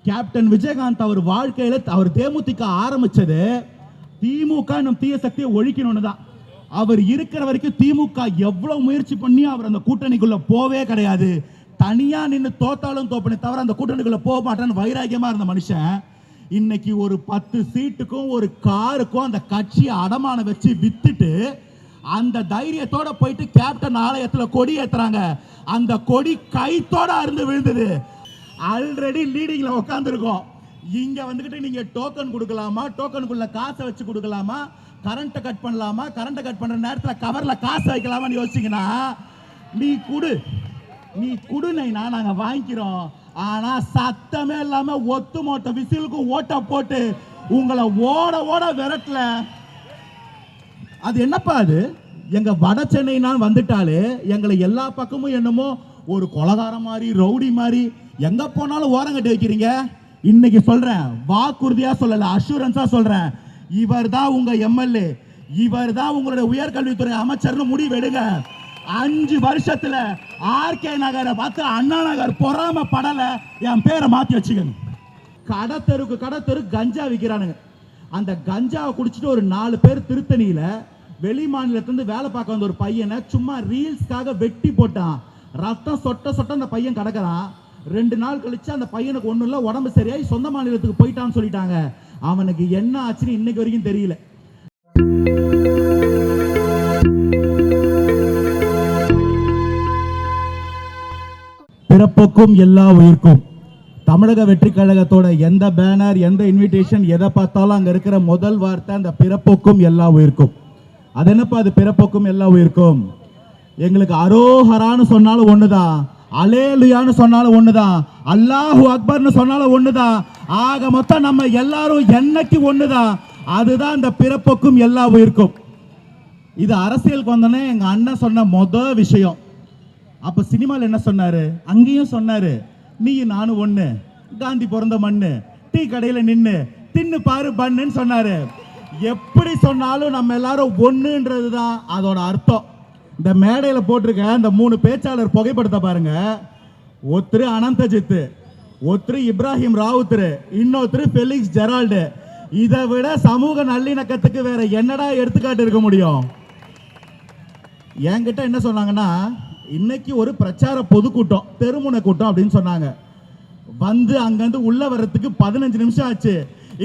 Captain Vijayakanth அவர் வாழ்க்கையில அவர் தேமுதிக ஆரம்பிச்சது திமுக நம் தீய சக்தியை ஒழிக்கணும்னு தான். அவர் இருக்கிற வரைக்கும் திமுக எவ்வளவு முயற்சி பண்ணி அவர் அந்த கூட்டணிக்குள்ள போவே கிடையாது. தனியா நின்று தோத்தாலும் தோப்பனே தவிர அந்த கூட்டணிக்குள்ள போக மாட்டேன்னு வைராக்கியமா இருந்த மனுஷன் இன்னைக்கு ஒரு 10 சீட்டுக்கும் ஒரு காருக்கும் அந்த கட்சியை அடமான வச்சு வித்துட்டு அந்த தைரியத்தோட போயிட்டு கேப்டன் ஆலயத்துல கொடி ஏத்துறாங்க. அந்த கொடி கைத்தோட அருந்து விழுந்தது. ஆல்ரெடி லீடிங்ல உட்காந்துருக்கோம். இங்க வந்துகிட்டு நீங்க டோக்கன் கொடுக்கலாமா, டோக்கனுக்குள்ள காசை வச்சு கொடுக்கலாமா, கரண்ட்டை கட் பண்ணலாமா, கரண்ட்டை கட் பண்ற நேரத்தில் கவர்ல காசு வைக்கலாமான்னு யோசிச்சீங்கன்னா நீ குடு நாங்க வாங்கிக்கிறோம். ஆனா சத்தமே இல்லாம ஒத்து மோட்ட விசிலுக்கு ஓட்ட போட்டு உங்களை ஓட ஓட விரட்டல. அது என்னப்பா அது? எங்க வட சென்னை நான் வந்துட்டாலே எங்களை எல்லா பக்கமும் என்னமோ ஒரு கொலகார மாதிரி ரவுடி மாதிரி எங்க போனாலும் ஓரங்கட்டி வைக்கிறீங்க. இன்னைக்கு சொல்றேன், வாக்குறுதியா சொல்லல, அஷூரன்ஸா சொல்றேன், இவர் தான் உங்க எம்எல்ஏ, இவர் தான் உங்களுடைய உயர்கல்வித்துறை அமைச்சர்னு முடிவு எடுங்க. 5 வருஷத்துல ஆர்கே நகரை பார்த்து அண்ணா நகர் பொறாம படல என் பேரை மாத்தி வச்சுக்கணும். கடத்தெரு கஞ்சா விற்கிறானுங்க. அந்த கஞ்சாவை குடிச்சிட்டு ஒரு 4 பேர் திருத்தணியில வெளி மாநிலத்திலிருந்து வேலை பார்க்க வந்த ஒரு பையனை சும்மா ரீல்ஸ்க்காக வெட்டி போட்டான். ரத்தம் சொட்ட சொட்ட அந்த பையன் கிடக்கிறான். 2 நாள் கழிச்சு அந்த பையனுக்கு ஒன்றும் இல்லை, உடம்பு சரியாய் சொந்த மாநிலத்துக்கு போயிட்டான்னு சொல்லிட்டாங்க. அவனுக்கு என்ன ஆச்சுன்னு இன்னைக்கு வரைக்கும் தெரியல. பிறப்புக்கும் எல்லா உயிர்க்கும் தமிழக வெற்றி கழகத்தோட எந்த பேனர் எந்த இன்விடேஷன் எதை பார்த்தாலும் அங்க இருக்கிற முதல் வார்த்தை அந்த பிறப்புக்கும் எல்லா உயிர்க்கும். அது என்னப்பா அது பிறப்புக்கும் எல்லா உயிர்க்கும்? எங்களுக்கு அரோஹரான்னு சொன்னாலும் ஒண்ணுதான், அலேலுயான்னு சொன்னாலும் ஒண்ணுதான், அல்லாஹு அக்பர்னு சொன்னாலும் ஒண்ணுதான். ஆக மொத்தம் நம்ம எல்லாரும் என்னைக்கு ஒண்ணுதான். அதுதான் இந்த பிறப்புக்கும் எல்லா உயிர்க்கும். இது அரசியலுக்கு வந்தோடனே எங்க அண்ணன் சொன்ன முதல் விஷயம். அப்ப சினிமாவில் என்ன சொன்னாரு? அங்கேயும் சொன்னாரு, நீ நானும் ஒண்ணு, காந்தி பிறந்த மண்ணு, டீ கடையில நின்னு தின்னு பாரு பண்ணுன்னு சொன்னாரு. எப்படி சொன்னாலும் நம்ம எல்லாரும் ஒண்ணுன்றதுதான் அதோட அர்த்தம். இந்த மேடையில போட்டிருக்க இந்த 3 பேச்சாளர் புகைப்படத்தை பாருங்க. ஒருத்தர் அனந்தஜித், ஒருத்தர் இப்ராஹிம் ராவுத்தர், இன்னொருத்தர் ஃபெலிக்ஸ் ஜெரால்டு. இதை விட சமூக நல்லிணக்கத்துக்கு வேற என்னடா எடுத்துக்காட்டு இருக்க முடியும்? என்கிட்ட என்ன சொன்னாங்கன்னா, இன்னைக்கு ஒரு பிரச்சார பொதுக்கூட்டம், தெருமுனை கூட்டம் அப்படின்னு சொன்னாங்க. வந்து அங்கிருந்து உள்ள வர்றதுக்கு 15 நிமிஷம் ஆச்சு.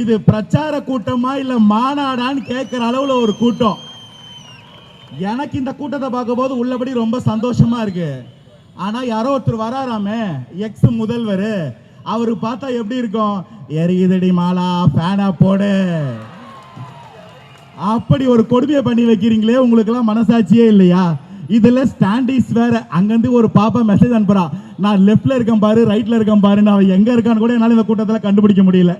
இது பிரச்சார கூட்டமா இல்ல மாநாடான்னு கேட்கிற அளவுல ஒரு கூட்டம். எனக்கு இந்த கூட்டத்தை பார்க்கும்போது உள்ளபடி ரொம்ப சந்தோஷமா இருக்கு. ஆனா யாரோ ஒருத்தர் வராராமே, எக்ஸ் முதல்வர், அவரு பார்த்தா எப்படி இருக்கும்? எரியுதடி மாலா ஃபேனா போடு, அப்படி ஒரு கொடுமையை பண்ணி வைக்கிறீங்களே, உங்களுக்கு எல்லாம் மனசாட்சியே இல்லையா? இதுல ஸ்டாண்டிஸ் வேற. அங்கிருந்து ஒரு பாப்பா மெசேஜ் அனுப்புறா, நான் லெப்ட்ல இருக்கேன் பாரு, ரைட்ல இருக்கேன் பாரு, நான் எங்க இருக்கான்னு கூட என்னால இந்த கூட்டத்தில் கண்டுபிடிக்க முடியல.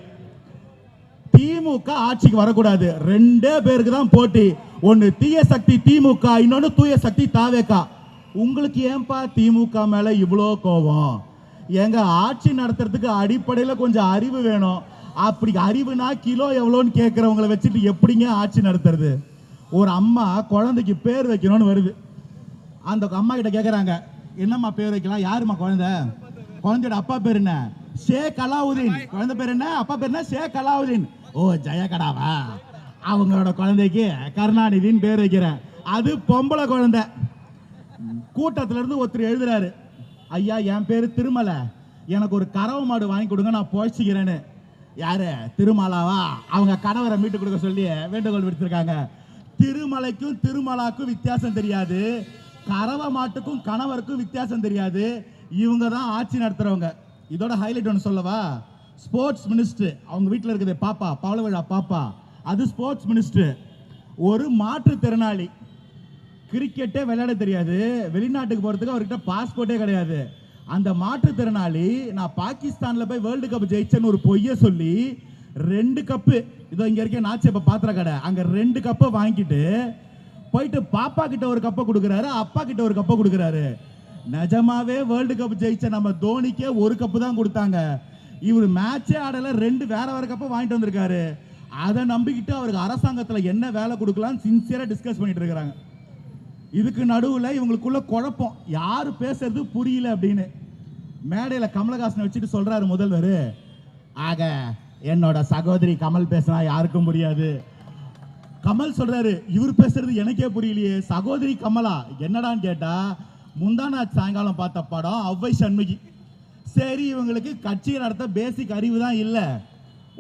திமுக ஆட்சிக்கு வரக்கூடாது. 2 பேருக்கு தான் போட்டி. ஒன்னு தீய சக்தி திமுக, இன்னொன்னு தூய சக்தி தாவேகா. உங்களுக்கு ஏன்பா திமுக மேல இவ்வளோ கோபம்? எங்க ஆட்சி நடத்துறதுக்கு அடிப்படையில கொஞ்சம் அறிவு வேணும். அப்படி அறிவுனா கிலோ எவ்வளோன்னு கேட்கறவங்களை வச்சுட்டு எப்படிங்க ஆட்சி நடத்துறது? ஒரு அம்மா குழந்தைக்கு பேர் வைக்கணும்னு வருது. அந்த அம்மா கிட்ட கேட்கறாங்க, என்னம்மா பேர் வைக்கலாம்? யாருமா குழந்தை? குழந்தையோட அப்பா பேர் என்ன? ஷேக் அலாவுதீன். குழந்தை பேர் என்ன? அப்பா பேர் என்ன? ஷேக் அலாவுதீன். ஓ ஜெயகடாவா? அவங்களோட குழந்தைக்கு கருணாநிதினு பேர் வைக்கிறேன். அது பொம்பளை குழந்தை. கூட்டத்துல இருந்து ஒருத்தர் எழுதுறாரு, ஐயா என் பேரு திருமலை, எனக்கு ஒரு கறவை மாடு வாங்கி கொடுங்க, நான் போய்ச்சிக்கிறேன்னு. யாரு? திருமலாவா? அவங்க கணவரை மீட்டு கொடுக்க சொல்லி வேண்டுகோள் விடுத்திருக்காங்க. திருமலைக்கும் திருமலாக்கும் வித்தியாசம் தெரியாது, கறவை மாட்டுக்கும் கணவருக்கும் வித்தியாசம் தெரியாது. இவங்க தான் ஆட்சி நடத்துறவங்க. இதோட ஹைலைட் ஒன்று சொல்லவா? ஸ்போர்ட்ஸ் மினிஸ்டர் அவங்க வீட்டில் இருக்குது பாப்பா, பவளவிழா பாப்பா, அது ஸ்போர்ட்ஸ் மினிஸ்டர். ஒரு மாற்றுத்திறனாளி, கிரிக்கெட்டே விளையாட தெரியாது, வெளிநாட்டுக்கு போறதுக்கு அவர்கிட்ட பாஸ்போர்ட்டே கிடையாது. அந்த மாற்றுத்திறனாளி நான் பாகிஸ்தான்ல போய் வேர்ல்டு கப் ஜெயிச்சேன்னு ஒரு பொய்ய சொல்லி 2 கப்பு, இதோ இங்க இருக்க நாச்சப்ப பாத்திர கடை, அங்க 2 கப்பை வாங்கிட்டு போயிட்டு பாப்பா கிட்ட ஒரு கப்பை கொடுக்குறாரு, அப்பா கிட்ட ஒரு கப்பை கொடுக்குறாரு. நிஜமாவே வேர்ல்டு கப் ஜெயிச்ச நம்ம தோனிக்கே ஒரு கப்பு தான் கொடுத்தாங்க. இவர் மேட்சே ஆடல, 2 வேற வேற கப்பை வாங்கிட்டு வந்திருக்காரு. அதை நம்பிக்கிட்டு அவருக்கு அரசாங்கத்துல என்ன வேலை கொடுக்கலாம் சின்சியரா டிஸ்கஸ் பண்ணிட்டு இருக்காங்க. இதுக்கு நடுவுல இவங்களுக்குள்ள குழப்பம், யாரு பேசுறது புரியல அப்படின்னு. மேடையில கமலஹாசனை வச்சுட்டு சொல்றாரு முதல்வர், ஆக என்னோட சகோதரி கமல் பேசினா யாருக்கும் புரியாது. கமல் சொல்றாரு, இவர் பேசுறது எனக்கே புரியலையே. சகோதரி கமலா என்னடான்னு கேட்டா, முந்தானா சாயங்காலம் பார்த்த படம் அவ்வை சண்முகி. சரி, இவங்களுக்கு கட்சியை நடத்த பேசிக் அறிவு தான் இல்லை.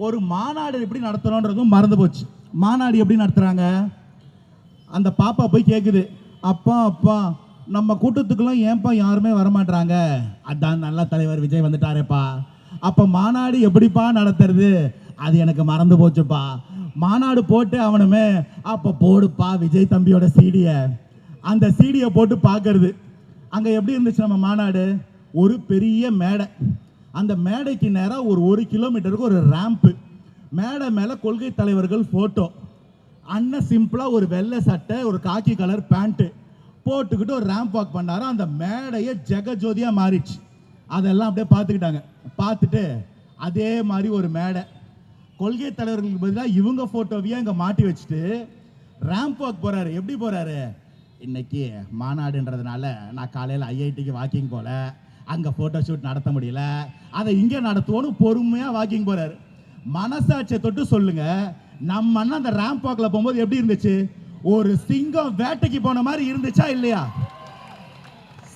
ஒரு மாநாடு எப்படி நடத்தணுன்றதும் மறந்து போச்சு. மாநாடு எப்படி நடத்துறாங்க? அந்த பாப்பா போய் கேட்குது, அப்பா அப்பா நம்ம கூட்டத்துக்குலாம் ஏன்பா யாருமே வரமாட்டாங்க? அதான் நல்ல தலைவர் விஜய் வந்துட்டாரேப்பா. அப்போ மாநாடு எப்படிப்பா நடத்துறது? அது எனக்கு மறந்து போச்சுப்பா. மாநாடு போட்டு அவனுமே அப்போ போடுப்பா விஜய் தம்பியோட சீடியை. அந்த சீடியை போட்டு பார்க்கறது. அங்கே எப்படி இருந்துச்சு நம்ம மாநாடு? ஒரு பெரிய மேடை. அந்த மேடைக்கு நேராக ஒரு கிலோமீட்டருக்கு ஒரு ரேம்ப்பு. மேடை மேலே கொள்கை தலைவர்கள் ஃபோட்டோ. அண்ணன் சிம்பிளாக ஒரு வெள்ளை சட்டை, ஒரு காக்கி கலர் பேண்ட்டு போட்டுக்கிட்டு ஒரு ரேம்ப் வாக் பண்ணாரு. அந்த மேடையை ஜெகஜோதியாக மாறிடுச்சு. அதெல்லாம் அப்படியே பார்த்துக்கிட்டாங்க. பார்த்துட்டு அதே மாதிரி ஒரு மேடை, கொள்கை தலைவர்களுக்கு பதிலாக இவங்க ஃபோட்டோவையே இங்கே மாட்டி வச்சுட்டு ரேம்ப் வாக் போகிறாரு. எப்படி போகிறாரு? இன்னைக்கு மாநாடுன்றதுனால நான் காலையில் ஐஐடிக்கு வாக்கிங் போல, அங்கே ஃபோட்டோ ஷூட் நடத்த முடியல, அதை இங்கே நடத்துவோன்னு பொறுமையாக வாக்கிங் போகிறாரு. மனசாட்சியை தொட்டு சொல்லுங்க, நம்ம அண்ணன் அந்த ரேம்ப் வாக்கில் போகும்போது எப்படி இருந்துச்சு? ஒரு சிங்கம் வேட்டைக்கு போன மாதிரி இருந்துச்சா இல்லையா?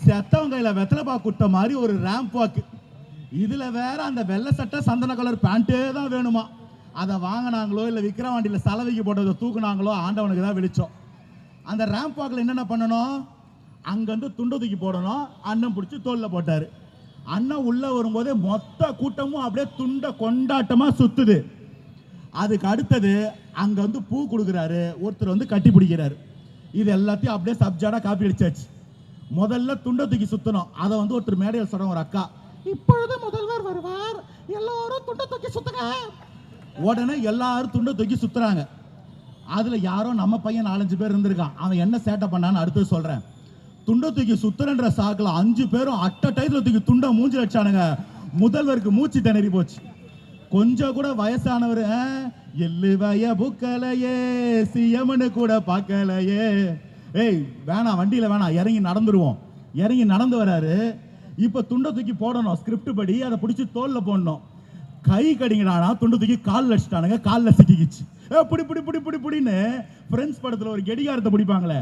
செத்தவங்க கையில் வெத்தலைப்பா குட்ட மாதிரி ஒரு ரேம்ப் வாக்கு. இதில் வேற அந்த வெள்ளை சட்டை சந்தன கலர் பேண்ட்டே தான் வேணுமா. அதை வாங்கினாங்களோ இல்லை விக்கிரவாண்டியில் சலவைக்கு போட்டதை தூக்குனாங்களோ ஆண்டவனுக்கு தான் வெளிச்சம். அந்த ரேம்ப் வாக்கில் என்னென்ன பண்ணணும்? அங்கேருந்து துண்டை தூக்கி போடணும். அண்ணன் பிடிச்சி தோளில் போட்டார். அண்ணன் உள்ளே வரும்போதே மொத்த கூட்டமும் அப்படியே துண்டை கொண்டாட்டமாக சுற்றுது. அதுக்கு அடுத்தது அங்கே வந்து பூ கொடுக்குறாரு, ஒருத்தர் வந்து கட்டி பிடிக்கிறாரு. இது எல்லாத்தையும் அப்படியே சப்ஜாடாக காப்பி அடிச்சாச்சு. முதல்ல துண்டை தூக்கி சுற்றணும். அதை வந்து ஒருத்தர் மேடையில் சொல்கிற ஒரு அக்கா, இப்பொழுது முதல்வர் வருவார், எல்லாரும் துண்டை தூக்கி சுத்துங்க. உடனே எல்லாரும் துண்டை தூக்கி சுற்றுறாங்க. அதில் யாரோ நம்ம பையன் 4-5 பேர் இருந்திருக்கான். அவன் என்ன சேட்டை பண்ணான்னு அடுத்து சொல்கிறேன். துண்டை தூக்கி சுத்துறன்ற சாக்கில் 5 பேரும் அட்ட டைத்தில் தூக்கி துண்டை மூஞ்சி வச்சானுங்க. முதல்வருக்கு மூச்சு திணறி போச்சு. கொஞ்சம் கூட வயசானவர், எள்ளு வய புக்கலையே சியமனு கூட பார்க்கலையே, ஏய் வேணாம் வண்டியில் வேணாம், இறங்கி நடந்துருவோம். இறங்கி நடந்து வராரு. இப்போ துண்டை தூக்கி போடணும், ஸ்கிரிப்ட் படி அதை பிடிச்சி தோலில் போடணும். கை கடிங்கடானா துண்டை தூக்கி காலில் அடிச்சிட்டானுங்க. காலில் சிக்கிக்கிச்சு. பிடி பிடி பிடி பிடி பிடின்னு ஃப்ரெண்ட்ஸ் படத்தில் ஒரு கெடிகாரத்தை பிடிப்பாங்களே,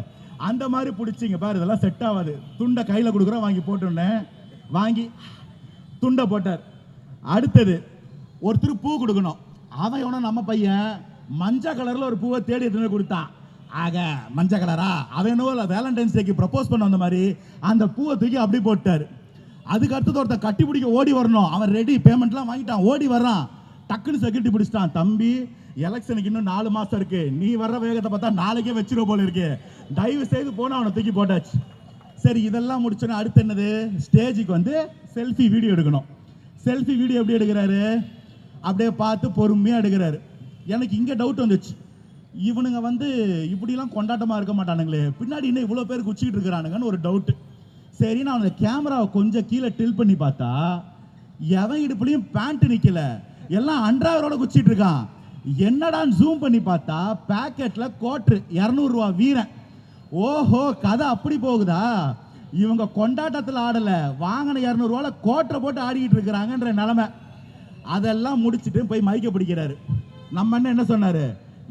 அந்த மாதிரி பிடிச்சிங்க பாரு. இதெல்லாம் செட் ஆகாது. துண்டை கையில் கொடுக்குறோம், வாங்கி போட்டுன்னேன். வாங்கி துண்டை போட்டார். அடுத்தது ஒருத்தர் பூ கொடுக்கணும். அவன் எவனோ நம்ம பையன் மஞ்சள் கலரில் ஒரு பூவை தேடி எடுத்துன்னு கொடுத்தான். ஆக மஞ்சள் கலரா? அவன் என்னவோ வேலண்டைன்ஸ் டேக்கு ப்ரப்போஸ் பண்ண வந்த மாதிரி அந்த பூவை தூக்கி அப்படி போட்டார். அதுக்கு அடுத்தது ஒருத்தர் கட்டி பிடிக்க ஓடி வரணும். அவன் ரெடி, பேமெண்ட்லாம் வாங்கிட்டான், ஓடி வர்றான். டக்குன்னு செக்யூரிட்டி பிடிச்சிட்டான். தம்பி, எலெக்ஷனுக்கு இன்னும் 4 மாசம் இருக்கு, நீ வர்ற வேகத்தை பார்த்தா நாளைக்கே வச்சிருவ போல இருக்கு, தயவு செய்து போன அவனை தூக்கி போட்டாச்சு. சரி, இதெல்லாம் முடிச்சோன்னா அடுத்து என்னது? ஸ்டேஜுக்கு வந்து செல்ஃபி வீடியோ எடுக்கணும். செல்ஃபி வீடியோ எப்படி எடுக்கிறாரு? அப்படியே பார்த்து பொறுமையாக எடுக்கிறாரு. எனக்கு இங்கே டவுட் வந்துச்சு, இவனுங்க வந்து இப்படிலாம் கொண்டாட்டமாக இருக்க மாட்டானுங்களே, பின்னாடி இன்னும் இவ்வளோ பேர் குச்சிக்கிட்டு இருக்கிறானுங்கன்னு ஒரு டவுட்டு. சரி, நான் அந்த கேமராவை கொஞ்சம் கீழே டில் பண்ணி பார்த்தா எவன் இடுப்புலையும் பேண்ட் நிற்கல, எல்லாம் அன்றாவரோட குச்சிட்டு இருக்கான். என்னடான்னு ஜூம் பண்ணி பார்த்தா பேக்கெட்டில் கோட்ரு 200 ரூபா வீரன். ஓஹோ, கதை அப்படி போகுதா? இவங்க கொண்டாட்டத்தில் ஆடலை, வாங்கின 200 ரூபாவில் கோட்டரை போட்டு ஆடிக்கிட்டு இருக்கிறாங்கன்ற நிலைமை. அதெல்லாம் முடிச்சுட்டு போய் மைக்க பிடிக்கிறாரு. நம்ம என்ன சொன்னாரு?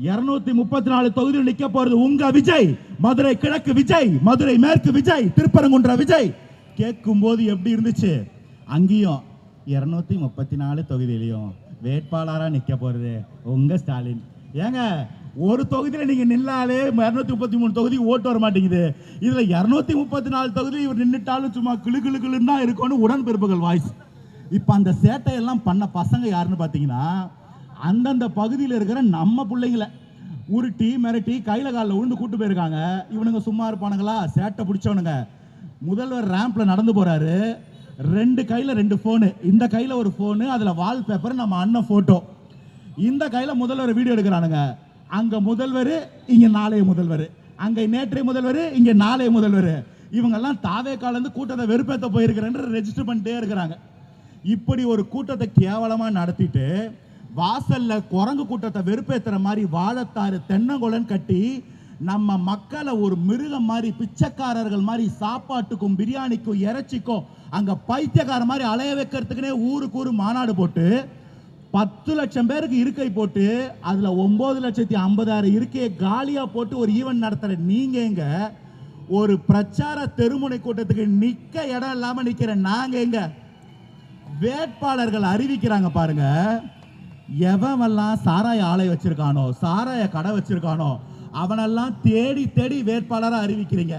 234 தொகுதியில் நிக்க போறது உங்க விஜய், மதுரை கிழக்கு விஜய், மதுரை மேற்கு விஜய், திருப்பரங்குன்ற விஜய். கேட்கும் போது எப்படி இருந்துச்சு? அங்கேயும் 234 தொகுதியிலையும் வேட்பாளரா நிக்க போறது உங்க ஸ்டாலின். ஏங்க, ஒரு தொகுதியில நீங்க நின்னாலே 233 தொகுதி ஓட்டு வர மாட்டேங்குது. இதுல 234 தொகுதி இவர் நின்றுட்டாலும் சும்மா கிளு கிளு கிளுன்னு தான் இருக்கும்னு உடன்பிறப்புகள் வாய்ஸ். இப்ப அந்த சேட்டையெல்லாம் பண்ண பசங்க யாருன்னு பாத்தீங்கன்னா, அந்தந்த பகுதியில் இருக்கிற நம்ம பிள்ளைங்களை உருட்டி மிரட்டி கையில் காலில் விழுந்து கூட்டு போயிருக்காங்க. இவனுங்க சும்மா இருப்பானுங்களா? சேட்டை பிடிச்சவனுங்க. முதல்வர் ரேம்ப்ல நடந்து போறாரு, 2 கையில் 2 ஃபோனு. இந்த கையில் ஒரு ஃபோனு, அதில் வால்பேப்பர் நம்ம அண்ணன் ஃபோட்டோ. இந்த கையில் முதல்வர் வீடியோ எடுக்கிறானுங்க. அங்கே முதல்வர், இங்கே நாளைய முதல்வர், அங்கே நேற்றைய முதல்வர், இங்கே நாளைய முதல்வர். இவங்கெல்லாம் தாவே காலேருந்து கூட்டத்தை வெறுப்பேற்ற போயிருக்கிறேன்னு ரெஜிஸ்டர் பண்ணிட்டே இருக்கிறாங்க. இப்படி ஒரு கூட்டத்தை கேவலமாக நடத்திட்டு வாசல்ல குரங்கு கூட்டத்தை வெறுப்பேற்றுற மாதிரி வாழத்தாறு தென்னங்குளம் கட்டி நம்ம மக்களை ஒரு மிருகம் மாதிரி, பிச்சைக்காரர்கள் மாதிரி சாப்பாட்டுக்கும் பிரியாணிக்கும் இறைச்சிக்கும் அங்க பைத்தியக்கார மாதிரி அலைய வைக்கிறதுக்குனே ஊருக்கு மாநாடு போட்டு 10 லட்சம் பேருக்கு இருக்கை போட்டு அதுல 9,50,000 இருக்கையை காலியா போட்டு ஒரு ஈவென்ட் நடத்துற நீங்க ஒரு பிரச்சார தெருமுனை கூட்டத்துக்கு நிக்க இடம் இல்லாம நிக்கிற நாங்க வேட்பாளர்கள் அறிவிக்கிறாங்க பாருங்க. எவனெல்லாம் சாராய ஆலை வச்சிருக்கானோ, சாராய கடை வச்சிருக்கானோ, அவனெல்லாம் தேடி தேடி வேட்பாளரை அறிவிக்கிறீங்க.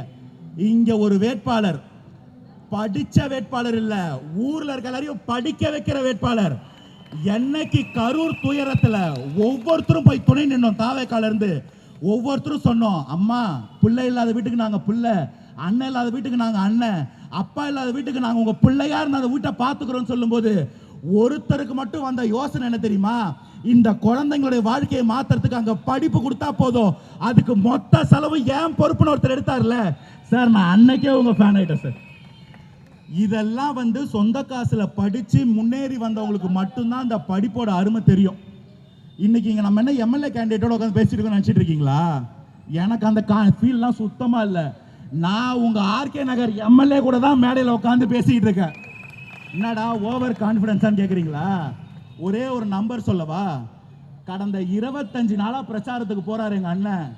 இங்க ஒரு வேட்பாளர் படிச்ச வேட்பாளர் இல்ல, ஊர்ல இருக்க எல்லாரையும் படிக்க வைக்கிற வேட்பாளர். என்னைக்கு கரூர் துயரத்துல ஒவ்வொருத்தரும் போய் துணை நின்னோம், தாவேக்கால இருந்து ஒவ்வொருத்தரும் சொன்னோம், அம்மா பிள்ளை இல்லாத வீட்டுக்கு நாங்க பிள்ளை, அண்ணன் இல்லாத வீட்டுக்கு நாங்க அண்ணன், அப்பா இல்லாத வீட்டுக்கு நாங்க உங்க பிள்ளையா இருந்து அந்த வீட்டை பாத்துக்கிறோம் சொல்லும் போது ஒருத்தருக்கு மட்டும் வந்த யோசனை என்ன தெரியுமா? இந்த குழந்தைங்களுடைய வாழ்க்கையை மாத்துறதுக்கு அங்க படிப்பு கொடுத்தா போதும், அதுக்கு மொத்த செலவு ஏன் பொறுப்புன்னு ஒருத்தர் எடுத்தார்ல சார். நான் அன்னைக்கே உங்க ஃபேன் ஆயிட்டேன் சார். இதெல்லாம் சொந்த காசுல படிச்சு முன்னேறி வந்தவங்களுக்கு மட்டும்தான் அந்த படிப்போட அருமை தெரியும். இன்னைக்கு இங்க நம்ம என்ன எம்எல்ஏ கேண்டிடேட்டோட உட்காந்து பேசிட்டு இருக்கோம்னு நினைச்சிட்டு இருக்கீங்களா? எனக்கு அந்த ஃபீல்லாம் சுத்தமா இல்லை. நான் உங்க ஆர்கே நகர் எம்எல்ஏ கூட தான் மேடையில் உட்காந்து பேசிக்கிட்டு இருக்கேன். என்னடா ஓவர் கான்ஃபிடன்ஸான்னு கேட்குறீங்களா? ஒரே ஒரு நம்பர் சொல்லவா? கடந்த 25 நாளா பிரச்சாரத்துக்கு போறாரு எங்க அண்ணன்.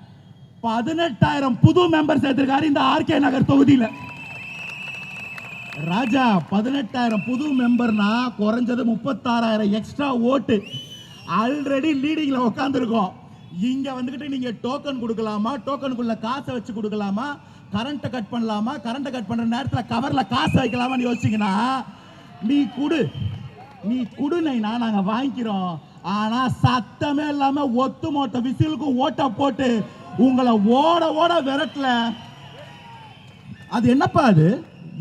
18,000 புது மெம்பர் சேர்த்திருக்காரு இந்த ஆர்கே நகர் தொகுதியில். ராஜா 18,000 புது மெம்பர்னா குறைஞ்சது 36,000 எக்ஸ்ட்ரா ஓட்டு. ஆல்ரெடி லீடிங்ல உட்காந்துருக்கோம். இங்க வந்துகிட்டு நீங்க டோக்கன் கொடுக்கலாமா, டோக்கனுக்குள்ள காசை வச்சு கொடுக்கலாமா, கரண்ட்டை கட் பண்ணலாமா, கரண்ட்டை கட் பண்ற நேரத்தில் கவர்ல காசு வைக்கலாமான்னு யோசிச்சீங்கன்னா நீ குடு நைனா நாங்க வாங்கிக்கிறோம். ஆனா சத்தமே இல்லாம ஒத்து மொத்த விசிலுக்கும் ஓட்ட போட்டு உங்களை ஓட ஓட விரட்டல. அது என்னப்பா அது?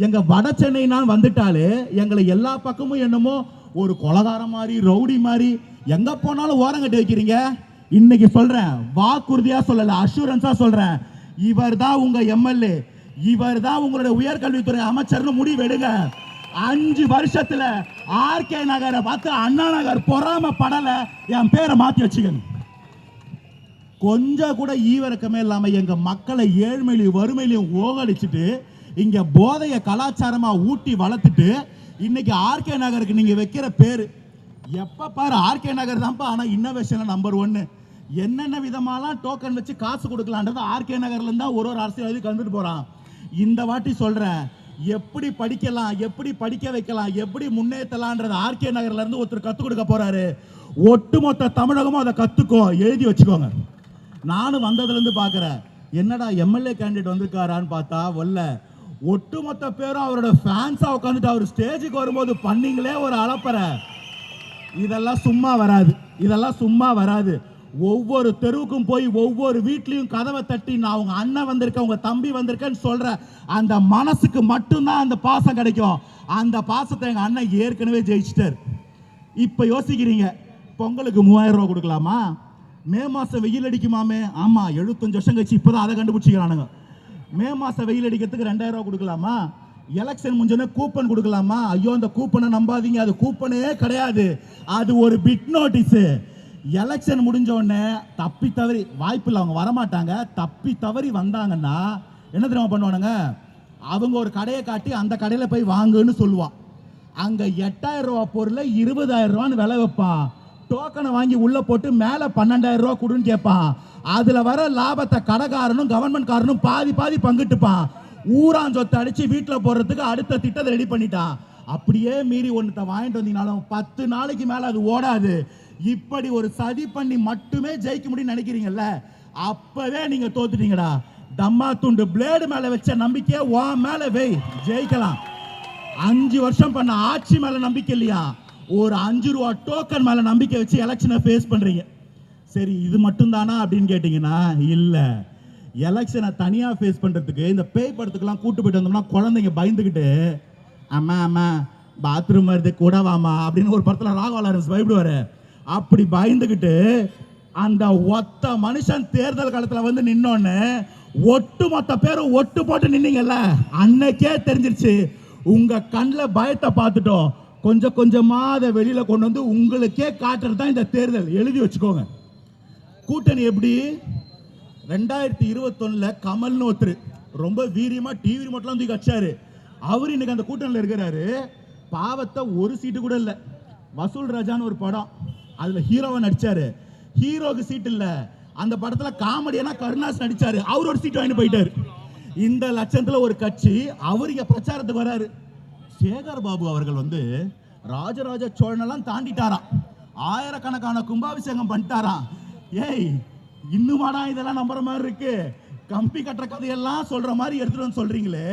எங்க வட சென்னை நான் வந்துட்டாலே எங்களை எல்லா பக்கமும் என்னமோ ஒரு கொலகாரம் மாதிரி, ரவுடி மாதிரி எங்க போனாலும் ஓரங்கட்டி வைக்கிறீங்க. இன்னைக்கு சொல்றேன், வாக்குறுதியா சொல்லல, அஷூரன்ஸா சொல்றேன், இவர் தான் உங்க எம்எல்ஏ, இவர் தான் உங்களுடைய உயர்கல்வித்துறை அமைச்சர்னு முடிவு எடுங்க. 5 வருஷத்துல ஆர்கே நகரை பார்த்து அண்ணா நகர் பொறாம படல, என் பேரை மாத்தி வச்சுக்கணும். கொஞ்சம் கூட ஈவரக்கமே இல்லாம எங்க மக்களை ஏழ்மையிலையும் வறுமையிலையும் ஓகடிச்சுட்டு இங்க போதைய கலாச்சாரமா ஊட்டி வளர்த்துட்டு இன்னைக்கு ஆர்கே நகருக்கு நீங்க வைக்கிற பேரு எப்ப பாரு ஆர்கே நகர் தான்ப்பா. ஆனா இன்னோவேஷன்ல நம்பர் 1. என்னென்ன விதமாலாம் டோக்கன் வச்சு காசு கொடுக்கலான்றது ஆர்கே நகர்ல இருந்தா ஒரு அரசியல்வாதி கண்டுட்டு போறான். இந்த வாட்டி சொல்றேன், எப்படி படிக்கலாம், எப்படி படிக்க வைக்கலாம், எப்படி முன்னேற்றலாம்ன்றது ஆர்கே நகர்ல இருந்து ஒருத்தர் கத்து கொடுக்க போறாரு. ஒட்டுமொத்த தமிழகமும் அதை கத்துக்கோ, எழுதி வச்சுக்கோங்க. நானும் வந்ததுல இருந்து பாக்குறேன், என்னடா எம்எல்ஏ கேண்டிடேட் வந்திருக்காரான்னு பார்த்தா வரல. ஒட்டுமொத்த பேரும் அவரோட ஃபேன்ஸா உட்காந்துட்டு அவர் ஸ்டேஜுக்கு வரும்போது பண்ணீங்களே ஒரு அலப்பறை. இதெல்லாம் சும்மா வராது, இதெல்லாம் சும்மா வராது. ஒவ்வொரு தெருவுக்கும் போய் ஒவ்வொரு வீட்லயும் கதவை தட்டி நான் உங்க அண்ணன் வந்திருக்கேன், உங்க தம்பி வந்திருக்கேன்னு சொல்ற அந்த மனசுக்கு மட்டும்தான் அந்த பாசம் கிடைக்கும். அந்த பாசத்தை எங்க அண்ணன் ஏற்கனவே ஜெயிச்சிட்டார். இப்ப யோசிக்கிறீங்க, பொங்கலுக்கு 3000 ரூபாய் கொடுக்கலாமா? மே மாசம் வெயில் அடிக்குமாமே. ஆமா, 75 வருஷம் கழிச்சு இப்பதான் அதை கண்டுபிடிச்சிக்கிறானுங்க. மே மாசம் வெயில் அடிக்கிறதுக்கு 2000 ரூபாய் கொடுக்கலாமா? எலெக்ஷன் முடிஞ்சோடனே கூப்பன் கொடுக்கலாமா? ஐயோ, அந்த கூப்பனை நம்பாதீங்க, அது கூப்பனே கிடையாது, அது ஒரு பிட் நோட்டீஸ். எலெக்ஷன் முடிஞ்ச உடனே தப்பி தவறி, வாய்ப்பு இல்லை அவங்க வரமாட்டாங்க, தப்பி தவறி வந்தாங்கன்னா என்ன தெரியுமா பண்ணுவானுங்க? அவங்க ஒரு கடையை காட்டி அந்த கடையில போய் வாங்குன்னு சொல்லுவான். அங்க 8000 ரூபாய் பொருளை 20,000 ரூபான்னு விலை வைப்பான். டோக்கனை வாங்கி உள்ள போட்டு மேல 12,000 ரூபாய் கொடுன்னு கேட்பான். அதுல வர லாபத்தை கடைக்காரனும் கவர்மெண்ட் காரனும் பாதி பாதி பங்கிட்டுப்பான். ஊரான் சொத்தை அடிச்சு வீட்டுல போடுறதுக்கு அடுத்த திட்டத்தை ரெடி பண்ணிட்டான். அப்படியே மீறி ஒன்றத்தை வாங்கிட்டு வந்தீங்கனாலும் 10 நாளைக்கு மேல அது ஓடாது. இப்படி ஒரு சதி பண்ணி மட்டுமே ஜெயிக்க முடியும்னு நினைக்கிறீங்கல்ல, அப்பவே நீங்க தோத்துட்டீங்கடா. தம்மா துண்டு பிளேடு மேல வச்ச நம்பிக்கையை உன் மேல வை, ஜெயிக்கலாம். 5 வருஷம் பண்ண ஆட்சி மேல நம்பிக்கை இல்லையா? ஒரு 5 ரூபா டோக்கன் மேல நம்பிக்கை வச்சு எலெக்ஷனை ஃபேஸ் பண்றீங்க. சரி, இது மட்டும் தானா அப்படின்னு கேட்டீங்கன்னா இல்ல. எலெக்ஷனை தனியா ஃபேஸ் பண்றதுக்கு இந்த பேய் படத்துக்கெல்லாம் கூட்டு போயிட்டு வந்தோம்னா குழந்தைங்க பயந்துக்கிட்டு அம்மா அம்மா பாத்ரூம் வருது கூட வாமா அப்படின்னு ஒரு படத்துல ராகவா லாரன்ஸ் பயப்படுவாரு. அப்படி பயந்துக்கிட்டு அந்த ஒத்த மனுஷன் தேர்தல் காலத்துல வந்து நின்னோன்னு ஒட்டு மொத்த பேரும் ஒட்டு போட்டு நின்னீங்கல்ல, அன்னைக்கே தெரிஞ்சிருச்சு உங்க கண்ணில் பயத்தை பார்த்துட்டோம். கொஞ்சம் கொஞ்சமா அதை வெளியில கொண்டு வந்து உங்களுக்கே காட்டுறது தான் இந்த தேர்தல். எழுதி வச்சுக்கோங்க. கூட்டணி எப்படி? 2021 கமல்னு ஒருத்தர் ரொம்ப வீரியமா டிவி ரிமோட்லாம் தூக்கி வச்சாரு. அவர் இன்னைக்கு அந்த கூட்டணியில் இருக்கிறாரு. பாவத்தை ஒரு சீட்டு கூட இல்லை. வசூல் ராஜான்னு ஒரு படம், அதுல ஹீரோவா நடிச்சாரு. ஹீரோக்கு சீட் இல்ல. அந்த படத்துல காமெடியனா கருணாஸ் நடிச்சாரு. அவரோட சீட் வாங்கி போயிட்டாரு. இந்த லட்சத்துல ஒரு கட்சி அவர் இங்க பிரச்சாரத்துக்கு வராரு. சேகர் பாபு அவர்கள் வந்து ராஜராஜ சோழனெல்லாம் தாண்டிட்டாராம். ஆயிரக்கணக்கான கும்பாபிஷேகம் பண்ணிட்டாராம். ஏய், இன்னுமாடா இதெல்லாம் நம்புற மாதிரி இருக்கு? கம்பி கட்டுற கதையெல்லாம் சொல்ற மாதிரி எடுத்துட்டு வந்து சொல்றீங்களே,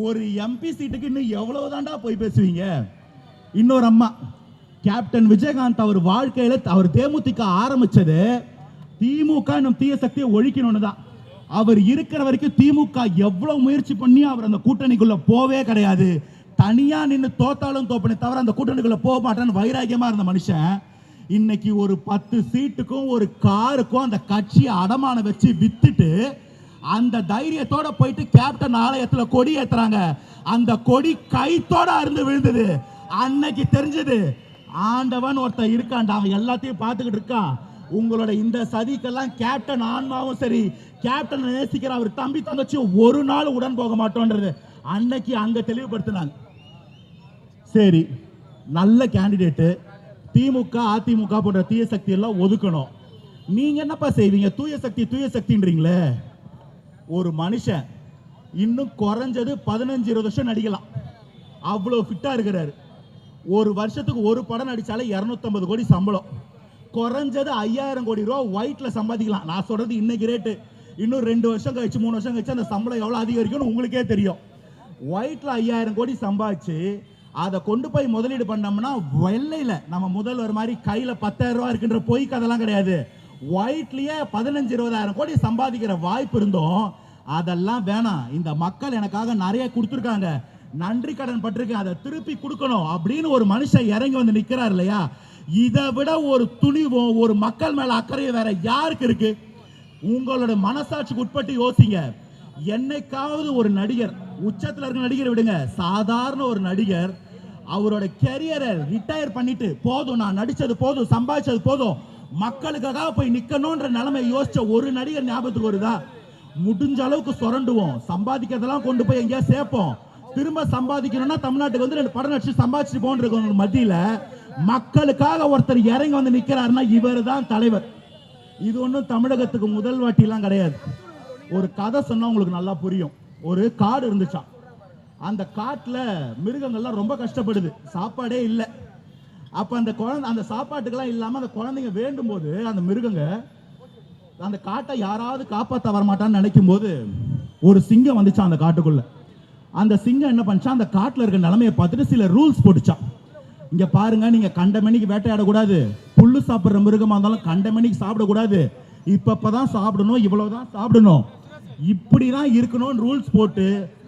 ஒரு எம்பி சீட்டுக்கு இன்னும் எவ்வளவு தாண்டா போய் பேசுவீங்க? இன்னொரு அம்மா, கேப்டன் விஜயகாந்த் அவர் வாழ்க்கையில அவர் தேமுதிக ஆரம்பிச்சது திமுக என்னும் தீய சக்தியை ஒழிக்கணும்னு தான். அவர் இருக்கிற வரைக்கும் திமுக எவ்வளவு முயற்சி பண்ணி அவர் அந்த கூட்டணிக்குள்ள போவே கிடையாது. தனியா நின்று தோத்தாலும் தோப்பனே தவிர அந்த கூட்டணிக்குள்ள போக மாட்டேன்னு வைராக்கியமா இருந்த மனுஷன் இன்னைக்கு ஒரு 10 சீட்டுக்கும் ஒரு காருக்கும் அந்த கட்சியை அடமான வச்சு வித்துட்டு அந்த தைரியத்தோட போயிட்டு கேப்டன் ஆலயத்துல கொடி ஏத்துறாங்க. அந்த கொடி கைத்தோட அருந்து விழுந்தது. அன்னைக்கு தெரிஞ்சது ஆண்டவன் ஒருத்தன் இருக்கான்டா, அவன் எல்லாத்தையும் பார்த்துக்கிட்டு இருக்கான். உங்களோட இந்த சதிக்கெல்லாம் கேப்டன் ஆன்மாவும் சரி, கேப்டன் நேசிக்கிற அவர் தம்பி தங்கச்சி ஒரு நாள் உடன் போக மாட்டோன்றது அன்னைக்கு அங்க தெளிவுபடுத்தினாங்க. சரி, நல்ல கேண்டிடேட்டு. திமுக அதிமுக போன்ற தீய சக்தி எல்லாம் ஒதுக்கணும். நீங்க என்னப்பா செய்வீங்க? தூய சக்தின்றீங்களே. ஒரு மனுஷன் இன்னும் குறைஞ்சது 15-20 வருஷம் நடிக்கலாம், அவ்வளவு ஃபிட்டா இருக்கிறாரு. ஒரு வருஷத்துக்கு ஒரு படம் நடிச்சாலே 250 கோடி சம்பளம், குறைஞ்சது 5000 கோடி ரூபா ஒயிட்ல சம்பாதிக்கலாம். நான் சொல்றது இன்னைக்கு ரேட்டு. இன்னும் 2 வருஷம் கழிச்சு 3 வருஷம் கழிச்சு அந்த சம்பளம் எவ்வளவு அதிகரிக்கும்னு உங்களுக்கே தெரியும். ஒயிட்ல 5000 கோடி சம்பாதிச்சு அதை கொண்டு போய் முதலீடு பண்ணோம்னா வெள்ளையில நம்ம முதல்வர் மாதிரி கையில 10,000 ரூபாய் இருக்கின்ற பொய் கதெல்லாம் கிடையாது. ஒயிட்லயே 15-20,000 கோடி சம்பாதிக்கிற வாய்ப்பு இருந்தோம். அதெல்லாம் வேணாம், இந்த மக்கள் எனக்காக நிறைய கொடுத்துருக்காங்க, நன்றி கடன் பட்டிருக்கேன், அதை திருப்பி கொடுக்கணும் அப்படின்னு ஒரு மனுஷன் இறங்கி வந்து நிக்கிறார் இல்லையா? இதை விட ஒரு துணிவும் ஒரு மக்கள் மேல அக்கறையும் வேற யாருக்கு இருக்கு? உங்களோட மனசாட்சிக்கு உட்பட்டு யோசிங்க. என்னைக்காவது ஒரு நடிகர், உச்சத்துல இருக்க நடிகர் விடுங்க, சாதாரண ஒரு நடிகர் அவரோட கேரியரை ரிட்டையர் பண்ணிட்டு போதும், நான் நடிச்சது போதும், சம்பாதிச்சது போதும், மக்களுக்காக போய் நிக்கணும்ன்ற நிலைமை யோசிச்ச ஒரு நடிகர் ஞாபகத்துக்கு வருதா? முடிஞ்ச அளவுக்கு சுரண்டுவோம், சம்பாதிக்கிறதெல்லாம் கொண்டு போய் எங்கேயா சேர்ப்போம், திரும்ப சம்பாதிக்கணும்னா தமிழ்நாட்டுக்கு வந்து 2 படம் நடிச்சு சம்பாதிச்சு போன்ற மத்தியில மக்களுக்காக ஒருத்தர் இறங்கி வந்து நிக்கிறாருன்னா இவர் தான் தலைவர். இது ஒன்றும் தமிழகத்துக்கு முதல் வாட்டிலாம் கிடையாது. ஒரு கதை சொன்னா உங்களுக்கு நல்லா புரியும். ஒரு காடு இருந்துச்சாம். அந்த காட்டுல மிருகங்கள்லாம் ரொம்ப கஷ்டப்படுது, சாப்பாடே இல்லை. அப்ப அந்த குழந்தை அந்த சாப்பாட்டுக்கெல்லாம் இல்லாம அந்த குழந்தைங்க வேண்டும் போது அந்த மிருகங்க அந்த காட்டை யாராவது காப்பாற்ற வரமாட்டான்னு நினைக்கும் போது ஒரு சிங்கம் வந்துச்சான் அந்த காட்டுக்குள்ள. அந்த சிங்கம் என்ன பண்ணுச்சா, அந்த காட்டுல இருக்க நிலைமையை பார்த்துட்டு சில ரூல்ஸ் போட்டுச்சான். இங்க பாருங்க, நீங்க கண்ட மணிக்கு வேட்டையாடக்கூடாது, புல்லு சாப்பிடுற மிருகமா இருந்தாலும் கண்ட மணிக்கு சாப்பிடக்கூடாது, இப்பதான் சாப்பிடணும், இவ்வளவுதான் சாப்பிடணும், இப்படிதான் இருக்கணும் ரூல்ஸ் போட்டு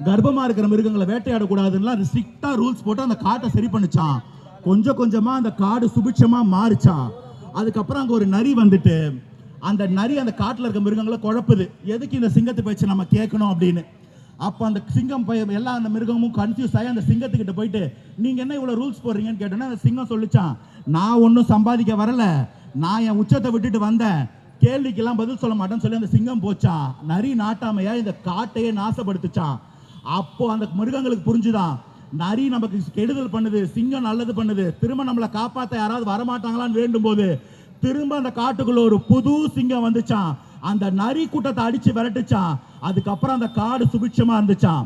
கர்ப்பமா இருக்கிற மிருகங்களை வேட்டையாடக்கூடாதுன்னா ஸ்ட்ரிக்டா ரூல்ஸ் போட்டு அந்த காட்டை சரி பண்ணுச்சான். கொஞ்சம் கொஞ்சமா அந்த காடு சுபிட்சமா மாறிச்சான். அதுக்கப்புறம் அங்க ஒரு நரி வந்துட்டு அந்த நரி அந்த காட்டுல இருக்க மிருகங்களை குழப்புது, எதுக்கு இந்த சிங்கத்தை பேச்சு நம்ம கேட்கணும் அப்படின்னு. அப்ப அந்த சிங்கம் எல்லா அந்த மிருகமும் கன்ஃபியூஸ் ஆகி அந்த சிங்கத்துக்கிட்ட போயிட்டு நீங்க என்ன இவ்வளவு ரூல்ஸ் போடுறீங்கன்னு கேட்டோன்னா அந்த சிங்கம் சொல்லிச்சான், நான் ஒன்னும் சம்பாதிக்க வரல, நான் என் உச்சத்தை விட்டுட்டு வந்தேன், கேள்விக்கெல்லாம் பதில் சொல்ல மாட்டேன்னு சொல்லி அந்த சிங்கம் போச்சான். நரி நாட்டாமையா இந்த காட்டையே நாசப்படுத்துச்சான். அப்போ அந்த மிருகங்களுக்கு புரிஞ்சுதான், நரி நமக்கு கெடுதல் பண்ணுது, சிங்கம் நல்லது பண்ணுது, திரும்ப நம்மளை காப்பாற்ற யாராவது வரமாட்டாங்களான்னு வேண்டும் போது திரும்ப அந்த காட்டுக்குள்ள ஒரு புது சிங்கம் வந்துச்சான். அந்த நரி கூட்டத்தை அடிச்சு விரட்டுச்சான். அதுக்கப்புறம் அந்த காடு சுபிட்சமா இருந்துச்சான்.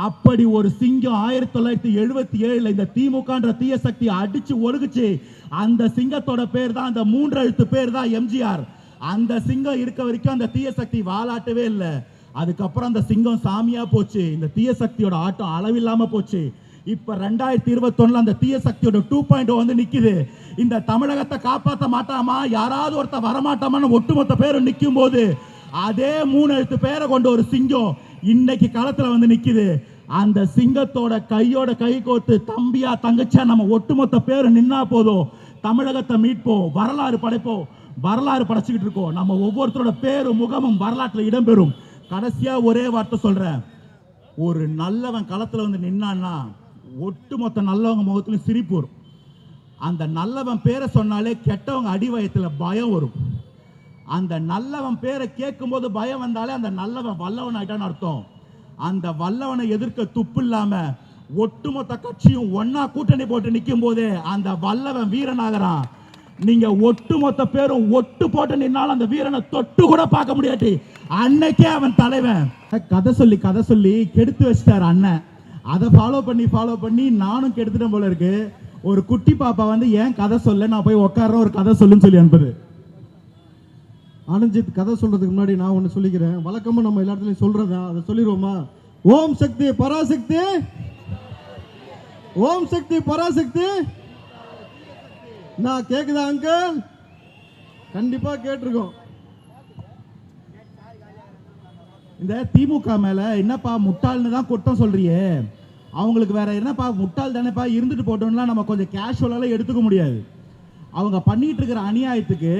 அப்படி ஒரு சிங்கம் 1977 இந்த திமுகன்ற தீய சக்தியை அடிச்சு ஒழுகுச்சு. அந்த சிங்கத்தோட பேர் தான், அந்த 3 எழுத்து பேர் தான் எம்ஜிஆர். அந்த சிங்கம் இருக்க வரைக்கும் அந்த தீய சக்தி வாலாட்டவே இல்லை. அதுக்கப்புறம் அந்த சிங்கம் சாமியா போச்சு. இந்த தீய சக்தியோட ஆட்டம் அளவில்லாம போச்சு. இப்ப 2021 அந்த தீய சக்தியோட 2.0 வந்து நிக்குது. இந்த தமிழகத்தை காப்பாற்ற மாட்டாமா, யாராவது ஒருத்த வரமாட்டாமான்னு ஒட்டுமொத்த பேரும் நிற்கும் போது அதே 3 எழுத்து பேரை கொண்ட ஒரு சிங்கம் இன்னைக்கு களத்துல வந்து நிக்குது. அந்த சிங்கத்தோட கையோட கை கோத்து தம்பியா தங்கச்சா நம்ம ஒட்டுமொத்த பேரும் நின்னா போதும், தமிழகத்தை மீட்போம், வரலாறு படைப்போம். வரலாறு படைச்சுக்கிட்டு இருக்கோம். நம்ம ஒவ்வொருத்தரோட பேரும் முகமும் வரலாற்றுல இடம்பெறும். கடைசியா ஒரே வார்த்தை சொல்றேன், ஒரு நல்லவன் களத்துல வந்து நின்னான்னா ஒட்டுமொத்த நல்லவங்க முகத்துல சிரிப்பு வரும். அந்த நல்லவன் பேரை சொன்னாலே கெட்டவங்க அடிவயத்துல பயம் வரும். அந்த நல்லவன் பேரை கேட்கும் போது பயம் வந்தாலே அந்த நல்லவன் வல்லவன் ஆயிட்டான்னு அர்த்தம். அந்த வல்லவனை எதிர்க்க துப்பு இல்லாம ஒட்டுமொத்த கட்சியும் ஒன்னா கூட்டணி போட்டு நிற்கும் போதே அந்த வல்லவன் வீரனாகிறான். நீங்க ஒட்டுமொத்த பேரும் ஒட்டு போட்டு நின்னாலும் அந்த வீரனை தொட்டு கூட பார்க்க முடியாது. அன்னைக்கே அவன் தலைவன். கதை சொல்லி கெடுத்து வச்சிட்டாரு அண்ணன். அதை ஃபாலோ பண்ணி நானும் கெடுத்துட்டேன் போல இருக்கு. ஒரு குட்டி பாப்பா வந்து ஏன் கதை சொல்ல, நான் போய் உட்கார ஒரு கதை சொல்லுன்னு சொல்லி அனுப்புது. அனுஜித் கதை சொல்றதுக்கு முன்னாடி நான் ஒன்று சொல்லிக்கிறேன். வழக்கமாக நம்ம எல்லா இடத்துலையும் சொல்றதா, அதை சொல்லிடுவோமா? ஓம் சக்தி பராசக்தி, ஓம் சக்தி பராசக்தி. நான் கேக்குதா அங்கிள்? கண்டிப்பா கேட்டிருக்கோம். இந்த திமுக மேல என்னப்பா முட்டாள்னு தான் குற்றம் சொல்றியே, அவங்களுக்கு வேற என்னப்பா முட்டாள் தானேப்பா, இருந்துட்டு போட்டோம்லாம் நம்ம கொஞ்சம் கேஷுவலால எடுத்துக்க முடியாது. அவங்க பண்ணிட்டு இருக்கிற அநியாயத்துக்கு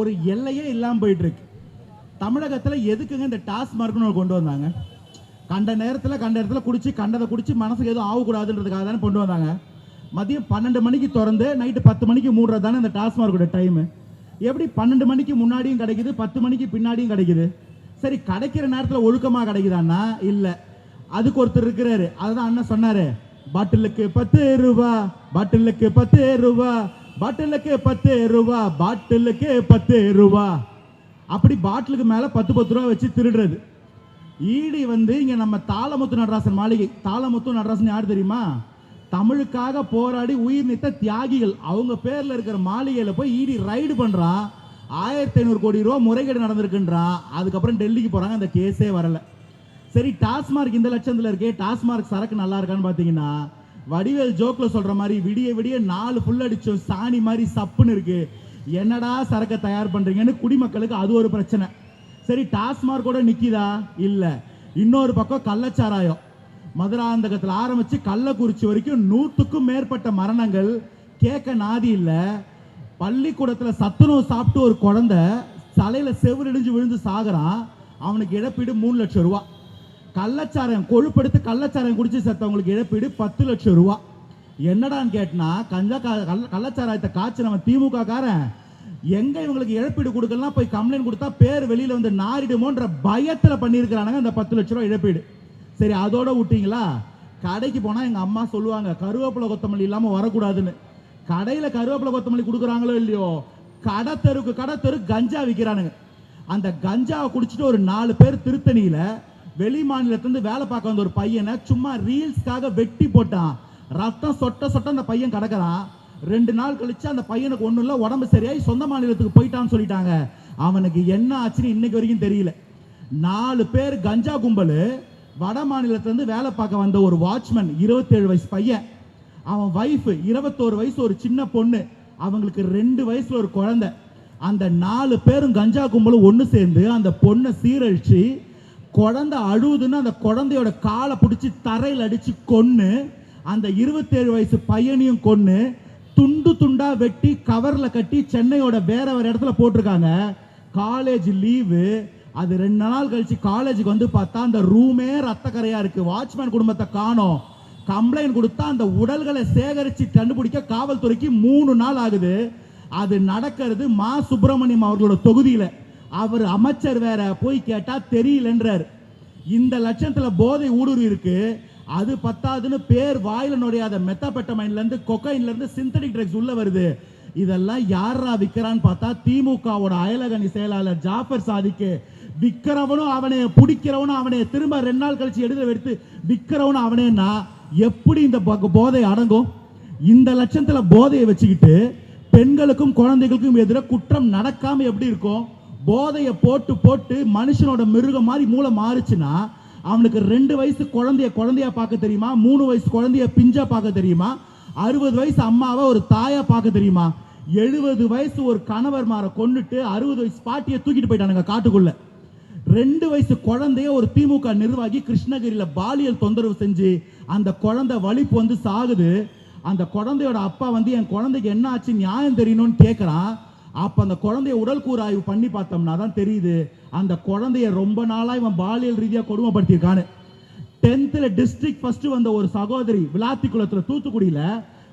ஒரு எல்லையே இல்லாமல் போயிட்டு இருக்கு. தமிழகத்தில் எதுக்குங்க இந்த டாஸ்மார்க்னு கொண்டு வந்தாங்க? கண்ட இடத்துல குடிச்சு கண்டதை குடிச்சு மனசுக்கு எதுவும் ஆகக்கூடாதுன்றதுக்காக தானே கொண்டு வந்தாங்க. மதியம் 12 மணிக்கு திறந்து நைட்டு 10 மணிக்கு மூடுறது தானே இந்த டாஸ்மார்க்கோட டைமு. எப்படி 12 மணிக்கு முன்னாடியும் கிடைக்குது, 10 மணிக்கு பின்னாடியும் கிடைக்குது? சரி, கிடைக்கிற நேரத்தில் ஒழுக்கமாக கிடைக்குதான்னா இல்லை. அதுக்கு ஒருத்தர் இருக்கிறாரு, அதுதான் அண்ணன் சொன்னாரு, பாட்டிலுக்கு 10 ரூபா, பாட்டிலுக்கு 10 ரூபா, பாட்டிலுக்கு 10 ரூபா, பாட்டிலுக்கு 10 ரூபா. அப்படி பாட்டிலுக்கு மேலே 10 ரூபா வச்சு திருடுறது. ஈடி வந்து இங்கே நம்ம தாளமுத்து நடராசன் மாளிகை. தாளமுத்து நடராசன் யார் தெரியுமா? தமிழுக்காக போராடி உயிர் நீத்த தியாகிகள். அவங்க பேரில் இருக்கிற மாளிகையில் போய் ஈடி ரைடு பண்ணுறான். 1500 கோடி ரூபா முறைகேடு நடந்திருக்குன்றான். அதுக்கப்புறம் டெல்லிக்கு போகிறாங்க, அந்த கேஸே வரலை. சரி, டாஸ்மார்க் இந்த லட்சத்தில் இருக்கே, டாஸ்மார்க் சரக்கு நல்லா இருக்கான்னு பார்த்தீங்கன்னா வடிவேல் ஜோக்ல சொல்ற மாதிரி விடிய விடிய 4 புல் அடிச்சோம் சாணி மாதிரி சப்புன்னு இருக்கு. என்னடா சரக்கை தயார் பண்றீங்கன்னு குடிமக்களுக்கு அது ஒரு பிரச்சனை. சரி, டாஸ்மார்க் கூட நிக்கிதா? இல்ல. இன்னொரு பக்கம் கள்ளச்சாராயம். மதுராந்தகத்தில் ஆரம்பிச்சு கள்ளக்குறிச்சி வரைக்கும் 100க்கும் மேற்பட்ட மரணங்கள். கேட்க நாதி இல்ல. பள்ளிக்கூடத்தில் சத்துணவு சாப்பிட்டு ஒரு குழந்தை தலையில செவிலிடிஞ்சு விழுந்து சாகுறான். அவனுக்கு இழப்பீடு 3 லட்சம் ரூபா. கள்ளச்சாராயம் கொழுப்படுத்து கள்ளச்சாராயம் குடிச்சு செத்தவங்களுக்கு இழப்பீடு 10 லட்சம் ரூபா. என்னடான்னு கேட்டனா, கள்ளச்சாராயத்தை காய்ச்சி நம்ம திமுக காரன் எங்க இவங்களுக்கு இழப்பீடு கொடுக்கலாம் போய் கம்ப்ளைண்ட் கொடுத்தா பேர் வெளியில வந்து நாரிடுமோன்ற பயத்துல பண்ணியிருக்கிறானுங்க அந்த 10 லட்சம் ரூபா இழப்பீடு. சரி, அதோட விட்டீங்களா? கடைக்கு போனா எங்க அம்மா சொல்லுவாங்க கருவேப்பிலை கொத்தமல்லி இல்லாம வரக்கூடாதுன்னு. கடையில கருவேப்பிலை கொத்தமல்லி கொடுக்குறாங்களோ இல்லையோ, கடை தெரு கஞ்சா விற்கிறானுங்க. அந்த கஞ்சாவை குடிச்சிட்டு ஒரு 4 பேர் திருத்தணியில வெளி மாநிலத்திலிருந்து வேலை பார்க்க வந்த ஒரு பையனை சும்மா ரீல்ஸ்க்காக வெட்டி போட்டான். ரத்தம் சொட்ட அந்த பையன் கிடக்கிறான். 2 நாள் கழிச்சு அந்த பையனுக்கு ஒன்றும் இல்லை, உடம்பு சரியாய் சொந்த மாநிலத்துக்கு போயிட்டான்னு சொல்லிட்டாங்க. அவனுக்கு என்ன ஆச்சுன்னு இன்னைக்கு வரைக்கும் தெரியல. 4 பேர் கஞ்சா கும்பல். வட மாநிலத்திலிருந்து வேலை பார்க்க வந்த ஒரு வாட்ச்மேன் 27 வயசு பையன், அவன் வைஃப் 21 வயசு ஒரு சின்ன பொண்ணு, அவங்களுக்கு 2 வயசுல ஒரு குழந்தை. அந்த 4 பேரும் கஞ்சா கும்பலும் ஒன்று சேர்ந்து அந்த பொண்ணை சீரழிச்சு, குழந்தை அழுவுதுன்னு அந்த குழந்தையோட காலை பிடிச்சி தரையில் அடிச்சு கொன்னு, அந்த 27 வயசு பையனையும் கொன்னு துண்டு துண்டா வெட்டி கவர்ல கட்டி சென்னையோட வேற இடத்துல போட்டிருக்காங்க. College leave. அது 2 நாள் கழிச்சு காலேஜுக்கு வந்து பார்த்தா அந்த ரூமே ரத்தக்கரையா இருக்கு. வாட்ச்மேன் குடும்பத்தை காணோம். கம்ப்ளைண்ட் கொடுத்தா அந்த உடல்களை சேகரிச்சு கண்டுபிடிக்க காவல்துறைக்கு 3 நாள் ஆகுது. அது நடக்கிறது மா சுப்பிரமணியம் அவர்களோட தொகுதியில. அவர் அமைச்சர் வேற, போய் கேட்டா தெரியலன்றார். இந்த லட்சத்துல போதை ஊடுருவி இருக்கு. அது பத்தாதுன்னு பேர் வாயில நுழையாத மெத்தாபெட்டமைன்ல இருந்து கொக்கைன்ல இருந்து சிந்தடிக் ட்ரக்ஸ் உள்ள வருது. இதெல்லாம் யாரா விற்கிறான்னு பார்த்தா திமுகவோட அயலகணி செயலாளர் ஜாஃபர் சாதிக்கு. விற்கிறவனும் அவனே, பிடிக்கிறவனும் அவனே, திரும்ப 2 நாள் கழிச்சு எடுத்து விற்கிறவனும் அவனேன்னா எப்படி இந்த போதை அடங்கும்? இந்த லட்சத்துல போதையை வச்சுக்கிட்டு பெண்களுக்கும் குழந்தைகளுக்கும் எதிராக குற்றம் நடக்காம எப்படி இருக்கும்? போதையை போட்டு போட்டு மனுஷனோட மிருகம் மாதிரி மூளை மாறுச்சுன்னா அவனுக்கு 2 வயசு குழந்தையா பார்க்க தெரியுமா? 3 வயசு குழந்தைய பிஞ்சா பார்க்க தெரியுமா? 60 வயசு அம்மாவை ஒரு தாயா பார்க்க தெரியுமா? 70 வயசு ஒரு கணவர் மாற கொண்டுட்டு 60 வயசு பாட்டியை தூக்கிட்டு போயிட்டானுங்க காட்டுக்குள்ள. 2 வயசு குழந்தைய ஒரு திமுக நிர்வாகி கிருஷ்ணகிரியில பாலியல் தொந்தரவு செஞ்சு அந்த குழந்தை வலிப்பு வந்து சாகுது. அந்த குழந்தையோட அப்பா வந்து என் குழந்தைக்கு என்ன ஆச்சு நியாயம் தெரியணும்னு கேட்கிறான். அப்ப அந்த குழந்தைய உடல் கூறு ஆய்வு பண்ணி பார்த்தோம்னா தான் தெரியுது அந்த குழந்தைய ரொம்ப நாளா இவன் பாலியல் ரீதியா கொடுமைப்படுத்தியிருக்கான்னு. 10th டிஸ்ட்ரிக்ட் ஃபர்ஸ்ட் வந்த ஒரு சகோதரி விளாத்திக்குளத்துல தூத்துக்குடியில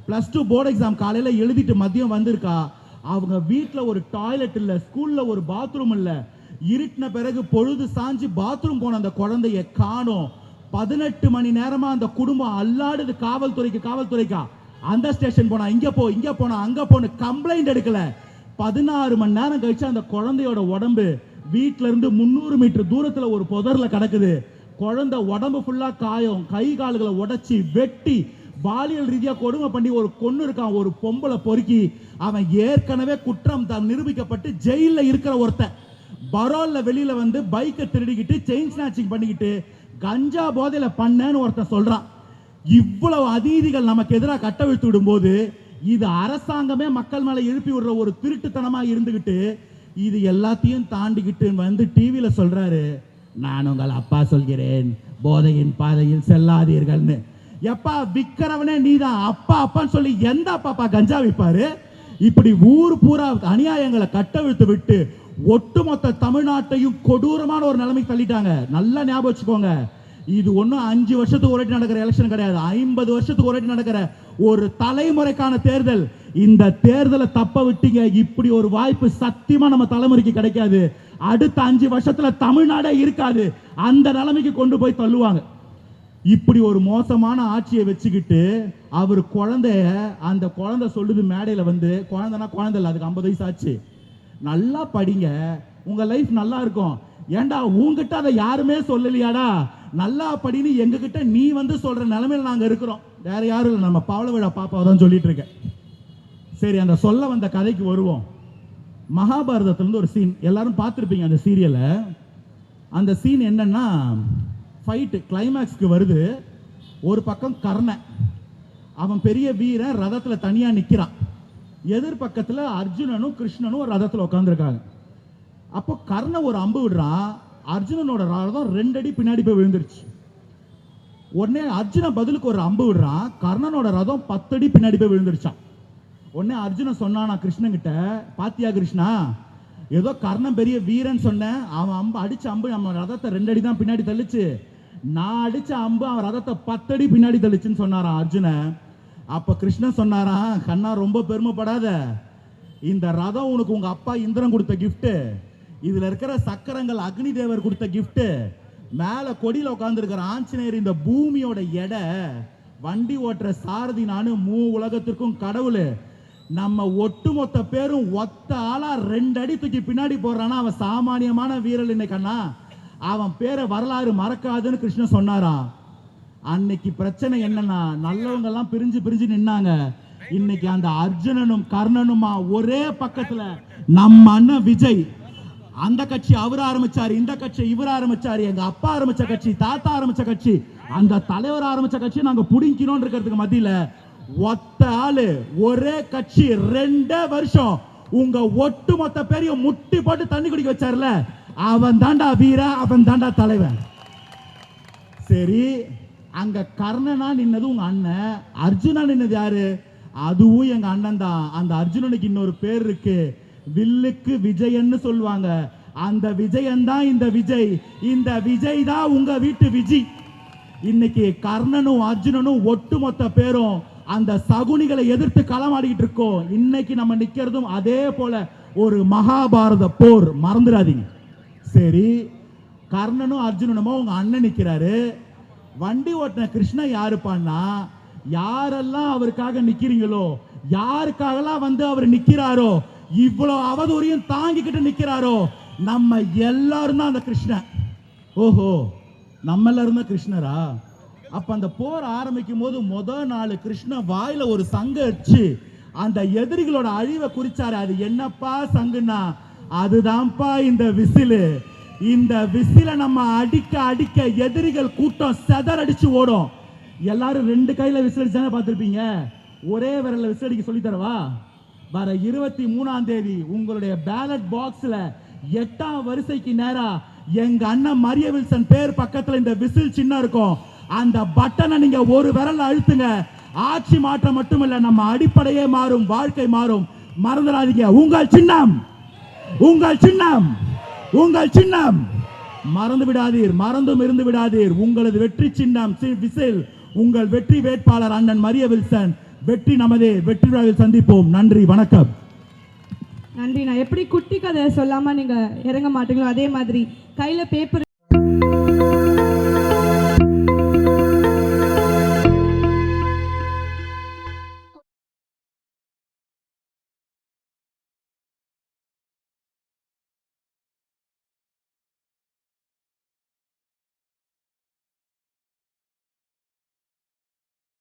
+2 போர்டு எக்ஸாம் காலையில எழுதிட்டு மதியம் வந்திருக்கா. அவங்க வீட்டுல ஒரு டாய்லெட் இல்ல, ஸ்கூல்ல ஒரு பாத்ரூம் இல்ல. இருட்டின பிறகு பொழுது சாஞ்சு பாத்ரூம் போன அந்த குழந்தைய காணோம். 18 மணி நேரமா அந்த குடும்பம் அல்லாடுது காவல்துறைக்கா. அந்த ஸ்டேஷன் போனா இங்க போ, இங்க போனா அங்க போன கம்ப்ளைண்ட் எடுக்கல. 16 மணி நேரம் கழிச்சு அந்த குழந்தையோட உடம்பு வீட்ல இருந்து 300 மீட்டர் தூரத்துல ஒரு புதர்ல கிடக்குது. குழந்தை உடம்பு ஃபுல்லா காயம், கை கால்களை உடைச்சி வெட்டி பாலியல் ரீதியா கொடுமை பண்ணி ஒரு கொன்னு இருக்கான். ஒரு பொம்பளை பொறுக்கி அவன் ஏற்கனவே குற்றம் தான் நிரூபிக்கப்பட்டு ஜெயில இருக்கிற ஒருத்தன் பரோல்ல வெளியில வந்து பைக்கை திருடிக்கிட்டு செயின் ஸ்நாச்சிங் பண்ணிக்கிட்டு கஞ்சா போதையில பண்ணேன்னு ஒருத்தன் சொல்றான். இவ்வளவு அதீதிகள் நமக்கு எதிராக கட்டவிழ்த்து விடும்போது இது அரசாங்கமே மக்கள் மேல எழுப்பி விடுற ஒரு திருட்டுத்தனமா இருந்துகிட்டு இது எல்லாத்தையும் தாண்டிக்கிட்டு வந்து டிவியில சொல்றாரு, நான் உங்கள் அப்பா சொல்கிறேன் போதையின் பாதையில் செல்லாதீர்கள்னு. எப்பா விக்கிறவனே நீதான், அப்பா அப்பான்னு சொல்லி எந்த அப்பா கஞ்சா விற்பாரு? இப்படி ஊர் பூரா அநியாயங்களை கட்டவிழ்த்து விட்டு ஒட்டுமொத்த தமிழ்நாட்டையும் கொடூரமான ஒரு நிலைமைக்கு தள்ளிட்டாங்க. நல்லா ஞாபகம் வச்சுக்கோங்க, இது ஒன்றும் 5 வருஷத்துக்கு ஒரு வாட்டி நடக்கிற எலெக்ஷன் கிடையாது, 50 வருஷத்துக்கு ஒரு வாட்டி நடக்கிற ஒரு தலைமுறைக்கான தேர்தல். இந்த தேர்தலை தப்ப விட்டீங்க, இப்படி ஒரு வாய்ப்பு சத்தியமா நம்ம தலைமுறைக்கு கிடைக்காது. அடுத்த 5 வருஷத்துல தமிழ்நாடே இருக்காது, அந்த நிலைமைக்கு கொண்டு போய் தள்ளுவாங்க. இப்படி ஒரு மோசமான ஆட்சியை வச்சுக்கிட்டு அவர் குழந்தைய, அந்த குழந்தை சொல்லுது மேடையில வந்து, குழந்தைனா குழந்தை இல்லை, அதுக்கு 50 வயசு ஆச்சு, நல்லா படிங்க உங்க லைஃப் நல்லா இருக்கும். ஏண்டா உங்ககிட்ட அதை யாருமே சொல்லலையாடா, நல்லா படின்னு எங்க கிட்ட நீ வந்து சொல்ற நிலைமையில நாங்க இருக்கிறோம். வேற யாரும் இல்லை, நம்ம பவள விழா பாப்பாவை தான் சொல்லிட்டு இருக்கேன். சரி, அந்த சொல்ல வந்த கதைக்கு வருவோம். மகாபாரதத்திலிருந்து ஒரு சீன் எல்லாரும் பார்த்துருப்பீங்க அந்த சீரியலை. அந்த சீன் என்னன்னா, ஃபைட்டு கிளைமேக்ஸ்க்கு வருது. ஒரு பக்கம் கர்ணன், அவன் பெரிய வீரன், ரதத்தில் தனியாக நிற்கிறான். எதிர்பக்கத்தில் அர்ஜுனனும் கிருஷ்ணனும் ஒரு ரதத்தில் உட்காந்துருக்காங்க. அப்போ கர்ணன் ஒரு அம்பு விடுறான், அர்ஜுனனோட ரதம் 2 அடி பின்னாடி போய் விழுந்துருச்சு. உடனே அர்ஜுனன் பதிலுக்கு ஒரு அம்பு விடுறான், கர்ணனோட ரதம் 10 அடி பின்னாடி போய் விழுந்துருச்சான். உடனே அர்ஜுனன் சொன்னானா கிருஷ்ணன் கிட்ட, பாத்தியா கிருஷ்ணா, ஏதோ கர்ணன் பெரிய வீரன் சொன்னேன், அவன் அம்பு அடிச்ச அம்பு நம்ம ரதத்தை 2 அடி தான் பின்னாடி தள்ளிச்சு, நான் அடிச்ச அம்பு அவன் ரதத்தை 10 அடி பின்னாடி தள்ளிச்சுன்னு சொன்னாரான் அர்ஜுனன். அப்ப கிருஷ்ணன் சொன்னாரான், கண்ணா ரொம்ப பெருமைப்படாத, இந்த ரதம் உனக்கு உங்க அப்பா இந்திரன் கொடுத்த கிஃப்ட், இதுல இருக்கிற சக்கரங்கள் அக்னி தேவர் கொடுத்த கிஃப்ட், மேல கொடியில உட்கார்ந்து இருக்கிற ஆஞ்சநேயர் இந்த பூமியோட எடை, வண்டி ஓட்டுற சாரதி நானு, உலகத்திற்கும் கடவுள், நம்ம ஒட்டுமொத்த பேரும் ஒத்த ஆளா 2 அடி தூக்கி பின்னாடி போடுறானா அவன் சாமானியமான வீரல் இன்னைக்கண்ணா, அவன் பேரை வரலாறு மறக்காதுன்னு கிருஷ்ணன் சொன்னாராம். அன்னைக்கு பிரச்சனை என்னன்னா, நல்லவங்க எல்லாம் பிரிஞ்சு பிரிஞ்சு நின்னாங்க. இன்னைக்கு அந்த அர்ஜுனனும் கர்ணனுமா ஒரே பக்கத்துல. நம்ம அண்ணன் விஜய் அந்த கட்சி அவர் ஆரம்பிச்சாரு, இந்த கட்சி இவர் ஆரம்பிச்சாரு, எங்க அப்பா ஆரம்பிச்ச கட்சி, தாத்தா ஆரம்பிச்ச கட்சி, அந்த தலைவர் ஆரம்பிச்ச கட்சி நாங்க புடிக்கணும் இருக்கிறதுக்கு மத்தியில ஒத்த ஆளு ஒரே கட்சி 2 வருஷம் உங்க ஒட்டுமொத்த பேரையும் முட்டி போட்டு தண்ணி குடிக்க வச்சார்ல, அவன் தாண்டா வீர, அவன் தாண்டா தலைவன். சரி, அங்க கர்ணனா நின்னது உங்க அண்ணன், அர்ஜுனா நின்னது யாரு? அதுவும் எங்க அண்ணன் தான். அந்த அர்ஜுனனுக்கு இன்னொரு பேர் இருக்கு, வில்லுக்கு விஜயன்னு சொல்லுவாங்க. அந்த விஜயன் தான் இந்த விஜய், இந்த விஜய் தான் உங்க வீட்டு விஜய். இன்னைக்கு கர்ணனும் அர்ஜுனனும் ஒட்டுமொத்த பேரும் அந்த சகுனிகளை எதிர்த்து களமாடிக்கிட்டு இருக்கோம். இன்னைக்கு நம்ம நிக்கிறதும் அதே போல ஒரு மகாபாரத போர், மறந்துடாதீங்க. சரி, கர்ணனும் அர்ஜுனனுமோ உங்க அண்ணன் நிக்கிறாரு. வண்டி ஓட்டின கிருஷ்ணன் யாருப்பான்னா, யாரெல்லாம் அவருக்காக நிக்கிறீங்களோ, யாருக்காகலாம் வந்து அவர் நிக்கிறாரோ, இவ்வளவு அவதூறையும் தாங்கிக்கிட்டு நிக்கிறாரோ, நம்ம எல்லாரும் தான் அந்த கிருஷ்ணன். ஓஹோ, நம்ம எல்லாரும் தான் கிருஷ்ணரா? அப்ப அந்த போர் ஆரம்பிக்கும் போது முதல் நாள் கிருஷ்ண வாயில ஒரு சங்கு அடிச்சு அந்த எதிரிகளோட அழிவை குறிச்சாரு. அது என்னப்பா சங்குன்னா, அதுதான்ப்பா இந்த விசிலு. இந்த விசில நம்ம அடிக்க அடிக்க எதிரிகள் கூட்டம் செதறடிச்சு ஓடும். எல்லாரும் 2 கையில விசில் அடிச்சாங்க பார்த்திருப்பீங்க. ஒரே விரல்ல விசில் அடிக்க சொல்லி தரவா? வர 23ஆம் தேதி உங்களுடைய பேலட் பாக்ஸ்ல 8ஆம் வரிசைக்கு நேரா எங்க அண்ணன் மரிய வில்சன் பேர் பக்கத்துல இந்த விசில் சின்ன இருக்கும். அந்த பட்டனை நீங்க ஒரு விரல்ல அழுத்துங்க. ஆட்சி மாற்றம் மட்டும் இல்ல, நம்ம அடிப்படையே மாறும், வாழ்க்கை மாறும். மறந்துடாதீங்க, உங்கள் சின்னம், உங்கள் சின்னம், உங்கள் சின்னம். மறந்து விடாதீர், மறந்தும் இருந்து விடாதீர். உங்களது வெற்றி சின்னம் விசில். உங்கள் வெற்றி வேட்பாளர் அண்ணன் மரிய வில்சன். வெற்றி நமதே. வெற்றி விழாவில் சந்திப்போம். நன்றி, வணக்கம். நன்றி. நான் எப்படி குட்டி கதை சொல்லாம நீங்க இறங்க மாட்டீங்களோ அதே மாதிரி கையில பேப்பர்